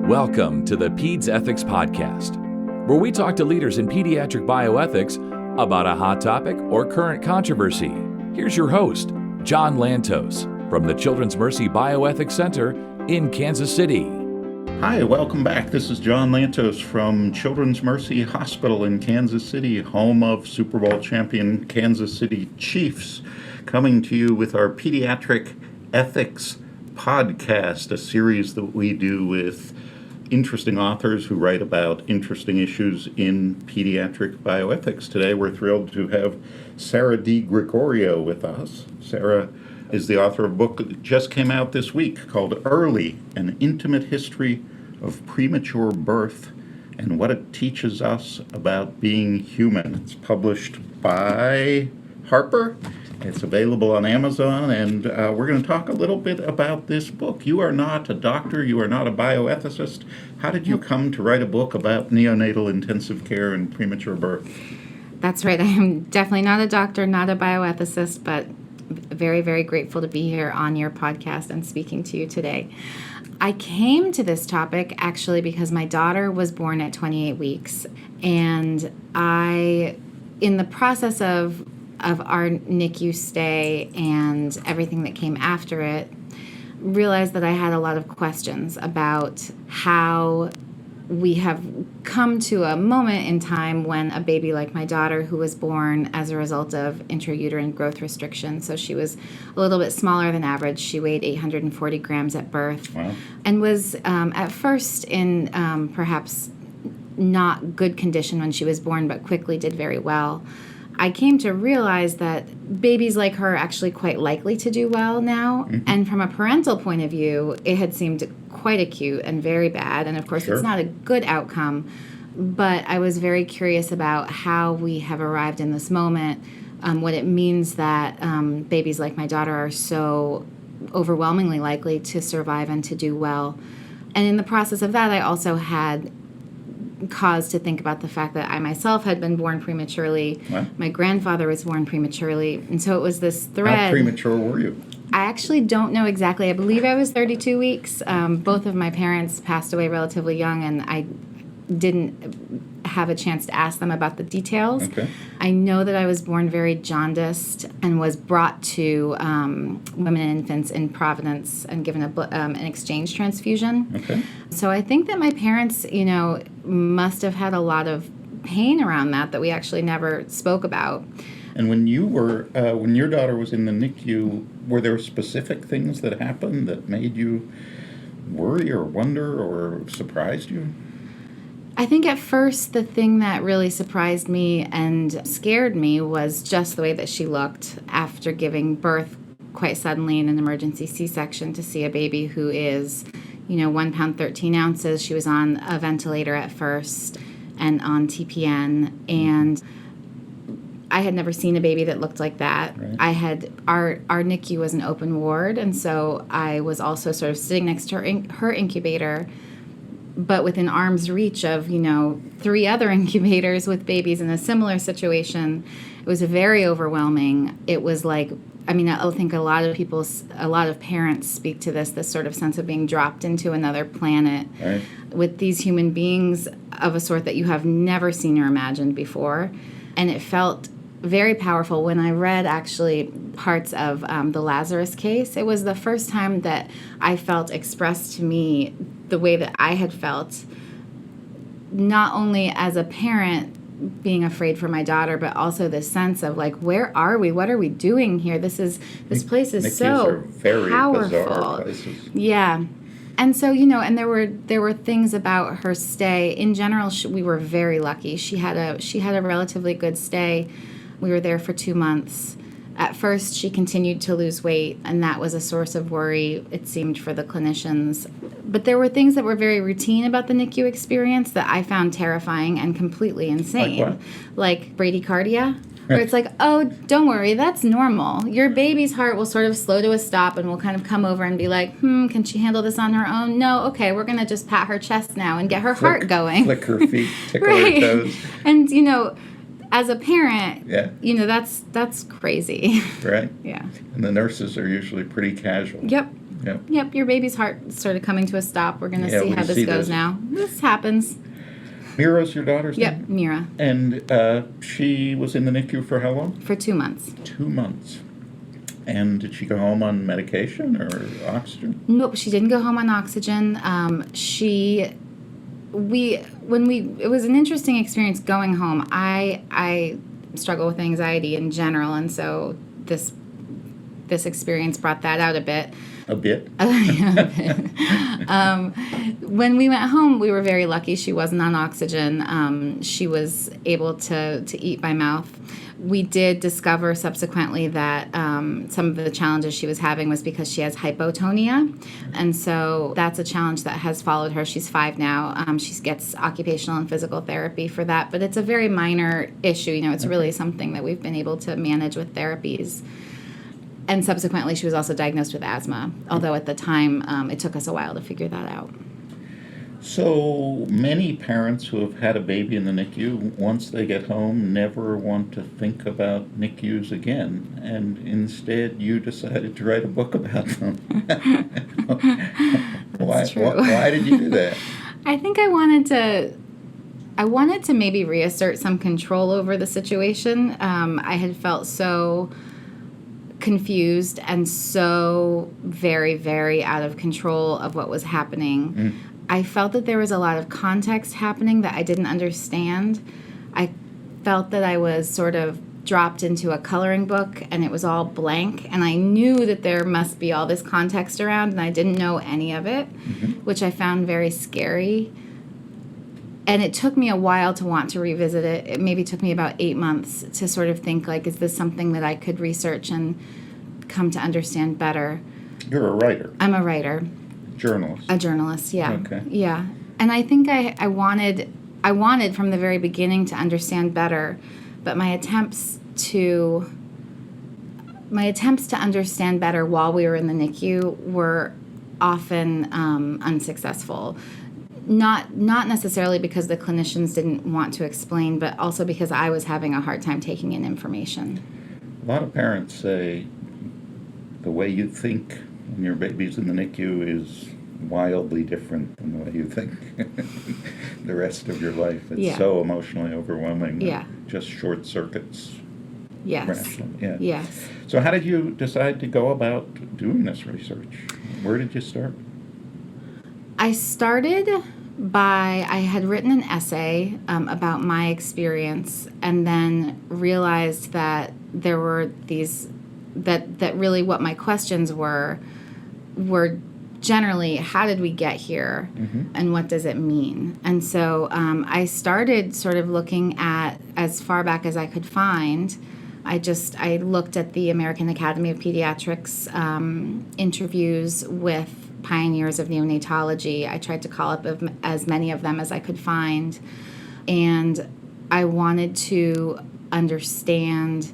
Welcome to the Peds Ethics Podcast, where we talk to leaders in pediatric bioethics about a hot topic or current controversy. Here's your host, John Lantos, from the Children's Mercy Bioethics Center in Kansas City. Hi, welcome back. This is John Lantos from Children's Mercy Hospital in Kansas City, home of Super Bowl champion Kansas City Chiefs, coming to you with our Pediatric Ethics Podcast, a series that we do with interesting authors who write about interesting issues in pediatric bioethics. Today we're thrilled to have Sarah DiGregorio with us. Sarah is the author of a book that just came out this week called Early, An Intimate History of Premature Birth and What It Teaches Us About Being Human. It's published by Harper. It's available on Amazon, and we're going to talk a little bit about this book. You are not a doctor. You are not a bioethicist. How did you come to write a book about neonatal intensive care and premature birth? That's right. I am definitely not a doctor, not a bioethicist, but very, very grateful to be here on your podcast and speaking to you today. I came to this topic actually because my daughter was born at 28 weeks, and in the process of our NICU stay and everything that came after it, realized that I had a lot of questions about how we have come to a moment in time when a baby like my daughter, who was born as a result of intrauterine growth restriction, so she was a little bit smaller than average. She weighed 840 grams at birth. Wow. And was at first in perhaps not good condition when she was born, but quickly did very well. I came to realize that babies like her are actually quite likely to do well now. Mm-hmm. And from a parental point of view, it had seemed quite acute and very bad. And of course, It's not a good outcome. But I was very curious about how we have arrived in this moment, what it means that babies like my daughter are so overwhelmingly likely to survive and to do well. And in the process of that, I also had cause to think about the fact that I myself had been born prematurely. Wow. My grandfather was born prematurely. And so it was this thread. How premature were you? I actually don't know exactly. I believe I was 32 weeks. Both of my parents passed away relatively young, and I didn't have a chance to ask them about the details. Okay. I know that I was born very jaundiced and was brought to Women and Infants in Providence and given an exchange transfusion. Okay. So I think that my parents, must have had a lot of pain around that we actually never spoke about. And when when your daughter was in the NICU, were there specific things that happened that made you worry or wonder or surprised you? I think at first the thing that really surprised me and scared me was just the way that she looked after giving birth quite suddenly in an emergency C-section, to see a baby who is, 1 pound 13 ounces. She was on a ventilator at first and on TPN, and I had never seen a baby that looked like that. Right. Our NICU was an open ward, and so I was also sort of sitting next to her incubator, but within arm's reach of, 3 other incubators with babies in a similar situation. It was very overwhelming. It was like, I think a lot of parents speak to this sort of sense of being dropped into another planet. Right. With these human beings of a sort that you have never seen or imagined before. And it felt very powerful. When I read actually parts of the Lazarus case, it was the first time that I felt expressed to me the way that I had felt, not only as a parent being afraid for my daughter, but also this sense of like, where are we? What are we doing here? This place is so are very powerful. Bizarre places. Yeah. And so, and there were things about her stay. In general, we were very lucky. She had a relatively good stay. We were there for 2 months. At first, she continued to lose weight, and that was a source of worry, it seemed, for the clinicians. But there were things that were very routine about the NICU experience that I found terrifying and completely insane. Like what? Like bradycardia, where it's like, oh, don't worry, that's normal. Your baby's heart will sort of slow to a stop and will kind of come over and be like, can she handle this on her own? No, okay, we're going to just pat her chest now and get her heart going. Flick her feet, tickle her toes. And, as a parent, that's crazy. Right. Yeah. And the nurses are usually pretty casual. Yep. Yep, your baby's heart started coming to a stop. We're going to see how this goes now. This happens. Mira's your daughter's name? Yep, Mira. And she was in the NICU for how long? For 2 months. 2 months. And did she go home on medication or oxygen? Nope, she didn't go home on oxygen. It was an interesting experience going home. I struggle with anxiety in general, and so this experience brought that out a bit. A bit? Yeah, a bit. When we went home, we were very lucky. She wasn't on oxygen. She was able to eat by mouth. We did discover subsequently that some of the challenges she was having was because she has hypotonia. And so that's a challenge that has followed her. She's 5 now. She gets occupational and physical therapy for that. But it's a very minor issue. It's really something that we've been able to manage with therapies. And subsequently, she was also diagnosed with asthma, although at the time, it took us a while to figure that out. So many parents who have had a baby in the NICU, once they get home, never want to think about NICUs again. And instead, you decided to write a book about them. That's true. Why did you do that? I think I wanted to maybe reassert some control over the situation. I had felt so confused and so very, very out of control of what was happening. I felt that there was a lot of context happening that I didn't understand. I felt that I was sort of dropped into a coloring book and it was all blank, and I knew that there must be all this context around, and I didn't know any of it, which I found very scary. And it took me a while to want to revisit it. It maybe took me about 8 months to sort of think, like, is this something that I could research and come to understand better? You're a writer. I'm a writer. Journalist. A journalist, yeah. Okay. Yeah. And I think I wanted from the very beginning to understand better, but my attempts to understand better while we were in the NICU were often unsuccessful. Not necessarily because the clinicians didn't want to explain, but also because I was having a hard time taking in information. A lot of parents say the way you think when your baby's in the NICU is wildly different than the way you think the rest of your life. It's so emotionally overwhelming. Yeah. Just short circuits. Yes. Yeah. Yes. So how did you decide to go about doing this research? Where did you start? I started I had written an essay about my experience, and then realized that there were these, that really what my questions were generally, how did we get here, and what does it mean? And so I started sort of looking at, as far back as I could find, I looked at the American Academy of Pediatrics interviews with pioneers of neonatology. I tried to call up as many of them as I could find, and I wanted to understand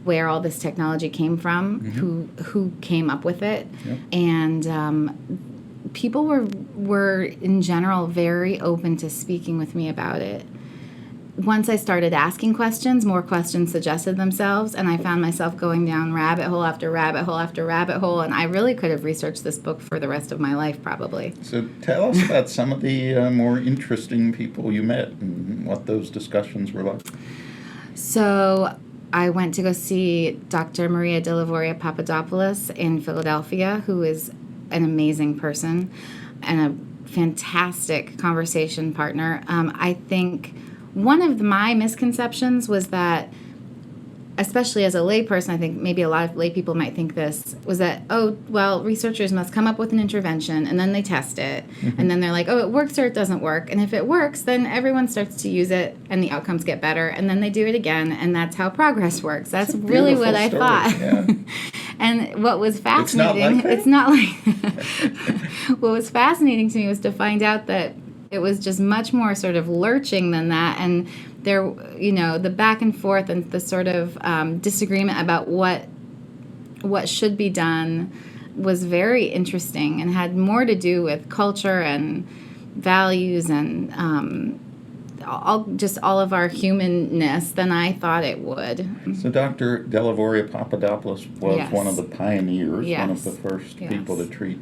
where all this technology came from, who came up with it, and people were in general very open to speaking with me about it. Once I started asking questions, more questions suggested themselves, and I found myself going down rabbit hole after rabbit hole after rabbit hole, and I really could have researched this book for the rest of my life, probably. So tell us about some of the more interesting people you met and what those discussions were like. So I went to go see Dr. Maria de Livoria Papadopoulos in Philadelphia, who is an amazing person and a fantastic conversation partner. I think one of my misconceptions was that, especially as a layperson, I think maybe a lot of lay people might think this, was that, oh, well, researchers must come up with an intervention, and then they test it, and then they're like, oh, it works or it doesn't work. And if it works, then everyone starts to use it, and the outcomes get better, and then they do it again, and that's how progress works. That's really what I thought. Yeah. And what was fascinating, it's not like what was fascinating to me was to find out that it was just much more sort of lurching than that, and there, the back and forth and the sort of disagreement about what should be done was very interesting and had more to do with culture and values and all of our humanness than I thought it would. So Dr. Delavoria Papadopoulos was Yes. one of the pioneers, Yes. one of the first Yes. people to treat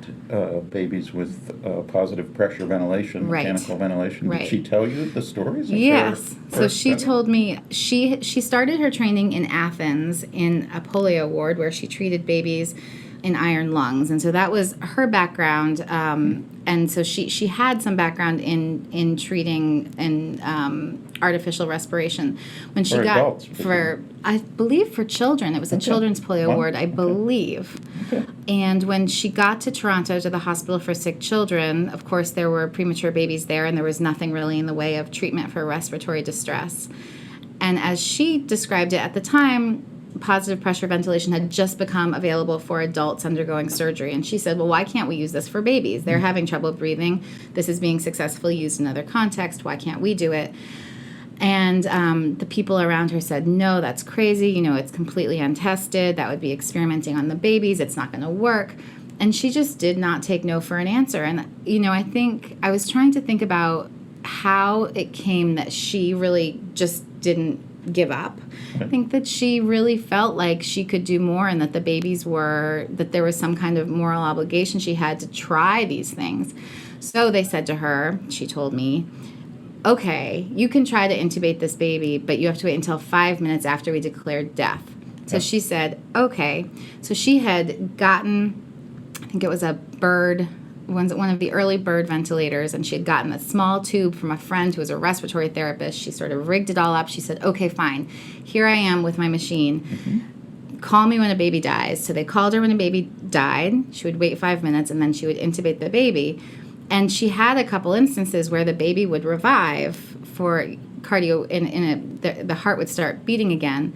babies with positive pressure ventilation, Right. mechanical ventilation. Right. Did she tell you the stories? Of Yes. her So first she study? told me she started her training in Athens in a polio ward where she treated babies in iron lungs, and so that was her background. And so she had some background in treating and artificial respiration. When she For got adults, for I believe for children, it was a Okay. children's polio Wow. ward, I Okay. believe. Okay. And when she got to Toronto to the hospital for sick children, of course, there were premature babies there, and there was nothing really in the way of treatment for respiratory distress. And as she described it at the time, positive pressure ventilation had just become available for adults undergoing surgery. And she said, well, why can't we use this for babies? They're having trouble breathing. This is being successfully used in other contexts. Why can't we do it? And the people around her said, no, that's crazy. It's completely untested. That would be experimenting on the babies. It's not going to work. And she just did not take no for an answer. And, I think I was trying to think about how it came that she really just didn't give up. I think that she really felt like she could do more and that that there was some kind of moral obligation she had to try these things. So they said to her, she told me, okay, you can try to intubate this baby, but you have to wait until 5 minutes after we declare death. So she said, okay. So she had gotten, I think it was a one of the early bird ventilators, and she had gotten a small tube from a friend who was a respiratory therapist. She sort of rigged it all up. She said, okay, fine. Here I am with my machine. Mm-hmm. Call me when a baby dies. So they called her when a baby died. She would wait 5 minutes, and then she would intubate the baby. And she had a couple instances where the baby would revive for cardio, the heart would start beating again.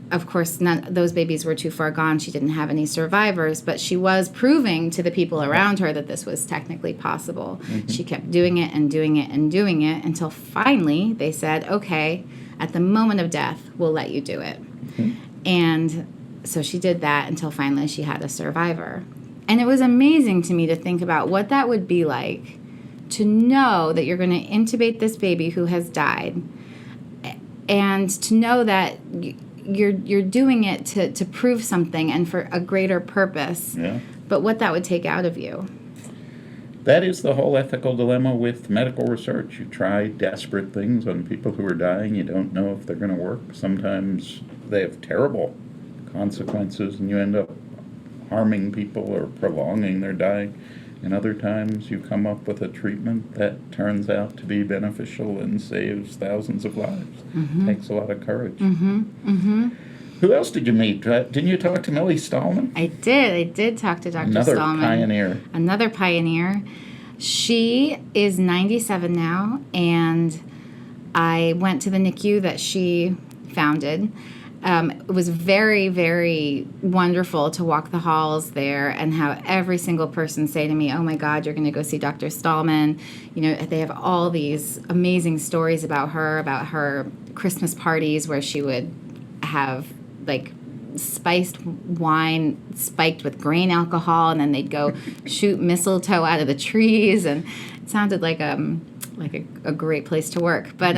Of course, those babies were too far gone. She didn't have any survivors, but she was proving to the people around her that this was technically possible. Mm-hmm. She kept doing it and doing it and doing it until finally they said, okay, at the moment of death, we'll let you do it. Mm-hmm. And so she did that until finally she had a survivor. And it was amazing to me to think about what that would be like to know that you're going to intubate this baby who has died, and to know that you're doing it to prove something and for a greater purpose. Yeah. But what that would take out of you. That is the whole ethical dilemma with medical research. You try desperate things on people who are dying. You don't know if they're going to work. Sometimes they have terrible consequences, and you end up harming people or prolonging their dying. And other times you come up with a treatment that turns out to be beneficial and saves thousands of lives. Mm-hmm. It takes a lot of courage. Mm-hmm. Mm-hmm. Who else did you meet? Didn't you talk to Millie Stallman? I did talk to Dr. Stallman. Another pioneer. She is 97 now, and I went to the NICU that she founded. It was very, very wonderful to walk the halls there and have every single person say to me, oh my God, you're going to go see Dr. Stallman. They have all these amazing stories about her Christmas parties where she would have like spiced wine spiked with grain alcohol, and then they'd go shoot mistletoe out of the trees, and it sounded like a great place to work. But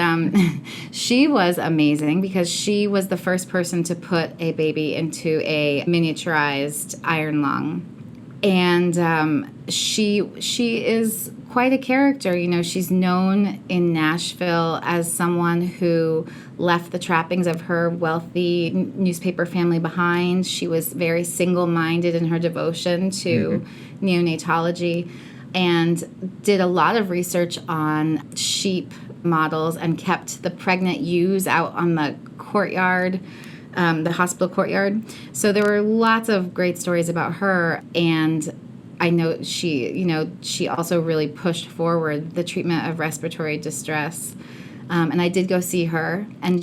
she was amazing because she was the first person to put a baby into a miniaturized iron lung. And she is quite a character. She's known in Nashville as someone who left the trappings of her wealthy newspaper family behind. She was very single-minded in her devotion to neonatology, and did a lot of research on sheep models and kept the pregnant ewes out on the courtyard, the hospital courtyard. So there were lots of great stories about her, and I know she also really pushed forward the treatment of respiratory distress. And I did go see her, and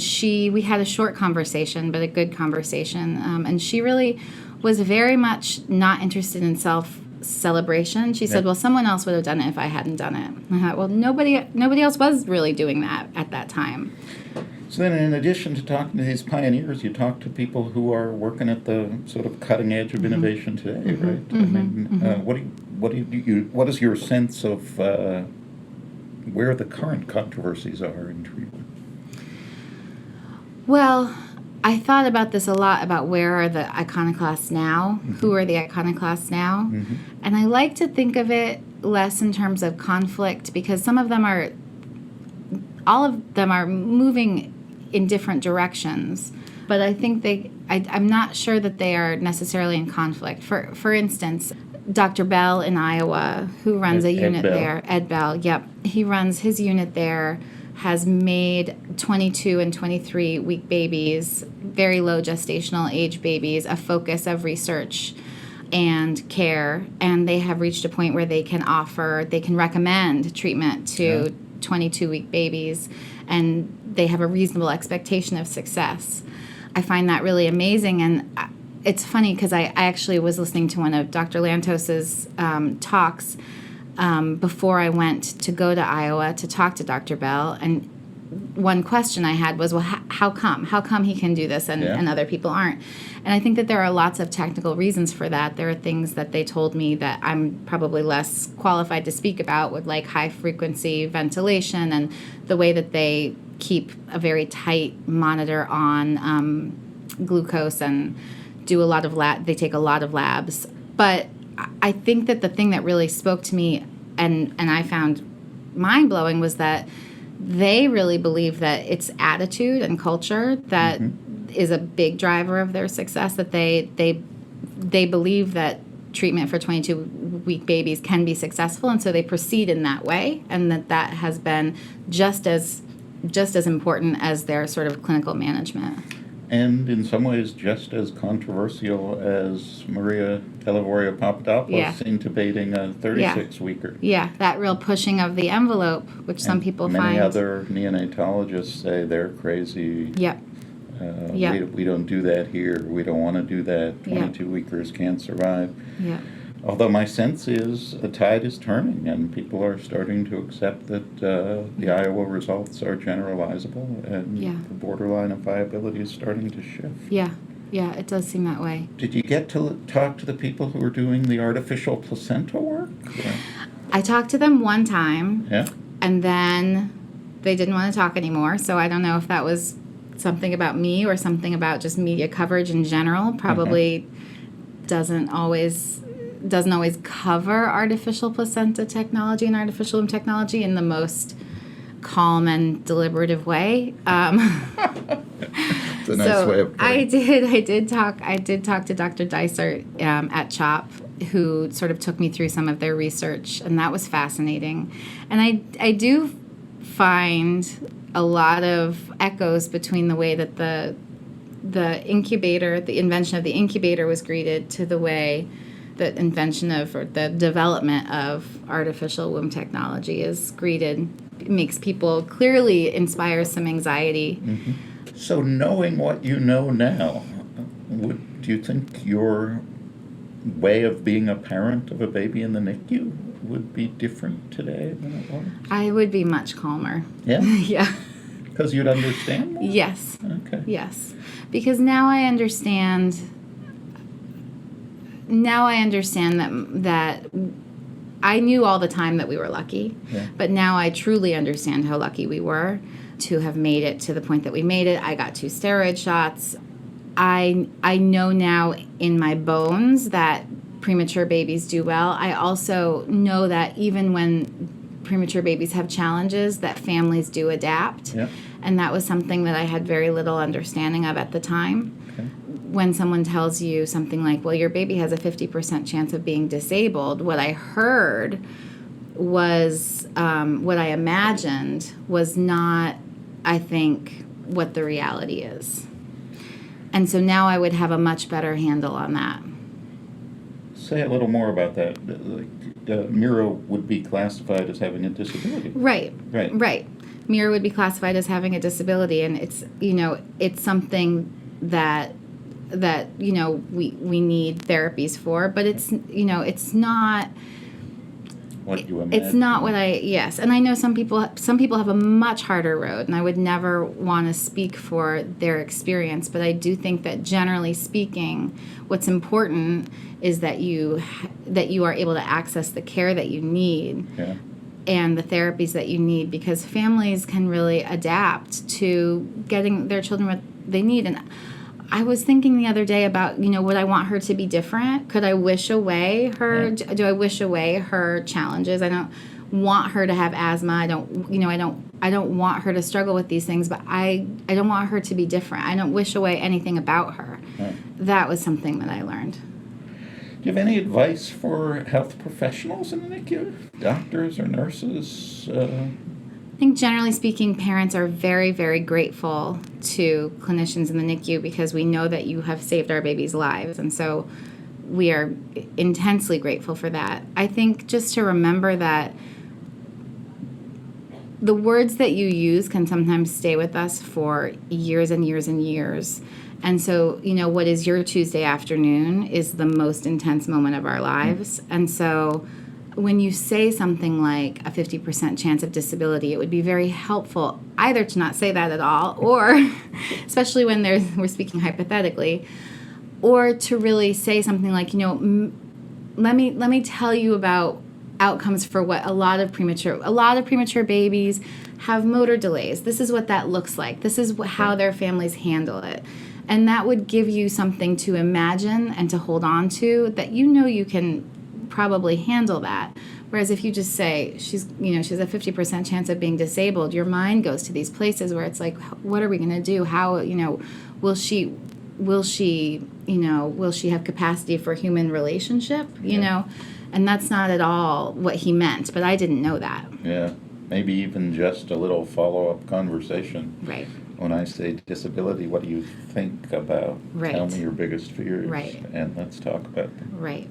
we had a short conversation, but a good conversation. And she really was very much not interested in celebration. She said, well, someone else would have done it if I hadn't done it. And I thought, well, nobody else was really doing that at that time. So then, in addition to talking to these pioneers, you talk to people who are working at the sort of cutting edge of innovation today, right? I mean, what is your sense of where the current controversies are in treatment. Well, I thought about this a lot, about where are the iconoclasts now, who are the iconoclasts now, and I like to think of it less in terms of conflict, because all of them are moving in different directions, but I think I'm not sure that they are necessarily in conflict. For instance, Dr. Bell in Iowa, who runs a unit there, Ed Bell, yep, he runs his unit there, has made 22 and 23 week babies, very low gestational age babies, a focus of research and care, and they have reached a point where they can recommend treatment to 22 week babies, and they have a reasonable expectation of success. I find that really amazing, and it's funny because I actually was listening to one of Dr. Lantos's talks before I went to go to Iowa to talk to Dr. Bell, and one question I had was, well, how come he can do this and other people aren't? And I think that there are lots of technical reasons for that. There are things that they told me that I'm probably less qualified to speak about, with like high frequency ventilation and the way that they keep a very tight monitor on glucose and do a lot of they take a lot of labs. But I think that the thing that really spoke to me and I found mind-blowing was that they really believe that it's attitude and culture that is a big driver of their success, that they believe that treatment for 22-week babies can be successful, and so they proceed in that way, and that has been just as important as their sort of clinical management. And in some ways just as controversial as Maria Telavoria Papadopoulos intubating a 36-weeker. Yeah, that real pushing of the envelope, which some people find. Many other neonatologists say they're crazy. Yep. We don't do that here. We don't want to do that. 22-weekers can't survive. Yeah. Although my sense is the tide is turning and people are starting to accept that the Iowa results are generalizable and the borderline of viability is starting to shift. Yeah, it does seem that way. Did you get to talk to the people who are doing the artificial placenta work? I talked to them one time, and then they didn't want to talk anymore, so I don't know if that was something about me or something about just media coverage in general. Probably doesn't always cover artificial placenta technology and artificial womb technology in the most calm and deliberative way. It's a nice way of putting it. I did talk to Dr. Dysart at CHOP, who sort of took me through some of their research, and that was fascinating. And I do find a lot of echoes between the way that the invention of the incubator was greeted to the way the invention of or the development of artificial womb technology is greeted. It makes people clearly inspires some anxiety. So knowing what you know now, do you think your way of being a parent of a baby in the NICU would be different today than it was? I would be much calmer. Yeah? Yeah. Because you'd understand more? Yes. Okay. Yes. Because now I understand that I knew all the time that we were lucky, but now I truly understand how lucky we were to have made it to the point that we made it. I got 2 steroid shots. I know now in my bones that premature babies do well. I also know that even when premature babies have challenges, that families do adapt. And that was something that I had very little understanding of at the time. When someone tells you something like, well, your baby has a 50% chance of being disabled, what I heard was, what I imagined was not, I think, what the reality is. And so now I would have a much better handle on that. Say a little more about that. Mira would be classified as having a disability. Right. Mira would be classified as having a disability, and it's something that we need therapies for, but it's not what you imagine. It's not what and I know some people have a much harder road, and I would never want to speak for their experience, but I do think that generally speaking, what's important is that you are able to access the care that you need. and the therapies that you need, because families can really adapt to getting their children what they need. And I was thinking the other day about, would I want her to be different? Could I wish away her? Do I wish away her challenges? I don't want her to have asthma. I don't want her to struggle with these things, but I don't want her to be different. I don't wish away anything about her. That was something that I learned. Do you have any advice for health professionals in the NICU? Doctors or nurses? I think generally speaking, parents are very, very grateful to clinicians in the NICU because we know that you have saved our babies' lives. And so we are intensely grateful for that. I think just to remember that the words that you use can sometimes stay with us for years and years and years. And so, what is your Tuesday afternoon is the most intense moment of our lives. And so when you say something like a 50% chance of disability, it would be very helpful either to not say that at all, or especially when we're speaking hypothetically, or to really say something like, let me tell you about outcomes for what a lot of premature babies have motor delays. This is what that looks like. This is how their families handle it. And that would give you something to imagine and to hold on to, that you can probably handle that. Whereas if you just say she's a 50% chance of being disabled, your mind goes to these places where it's like, what are we going to do? How, will she have capacity for human relationship? And that's not at all what he meant, but I didn't know that. Yeah, maybe even just a little follow-up conversation. Right. When I say disability, what do you think about? Right. Tell me your biggest fears. Right. And let's talk about them. Right.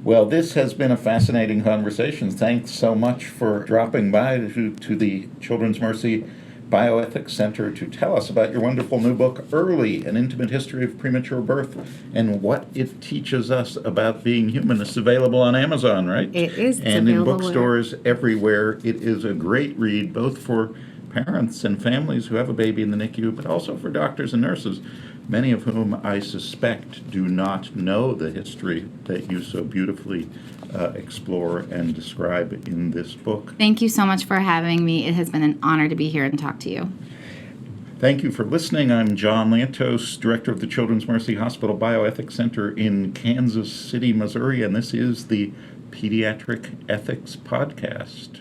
Well, this has been a fascinating conversation. Thanks so much for dropping by to the Children's Mercy Bioethics Center to tell us about your wonderful new book, Early, An Intimate History of Premature Birth, and what it teaches us about being human. It's available on Amazon, right? It is. And in bookstores everywhere. It is a great read, both for parents and families who have a baby in the NICU, but also for doctors and nurses, many of whom I suspect do not know the history that you so beautifully explore and describe in this book. Thank you so much for having me. It has been an honor to be here and talk to you. Thank you for listening. I'm John Lantos, Director of the Children's Mercy Hospital Bioethics Center in Kansas City, Missouri, and this is the Pediatric Ethics Podcast.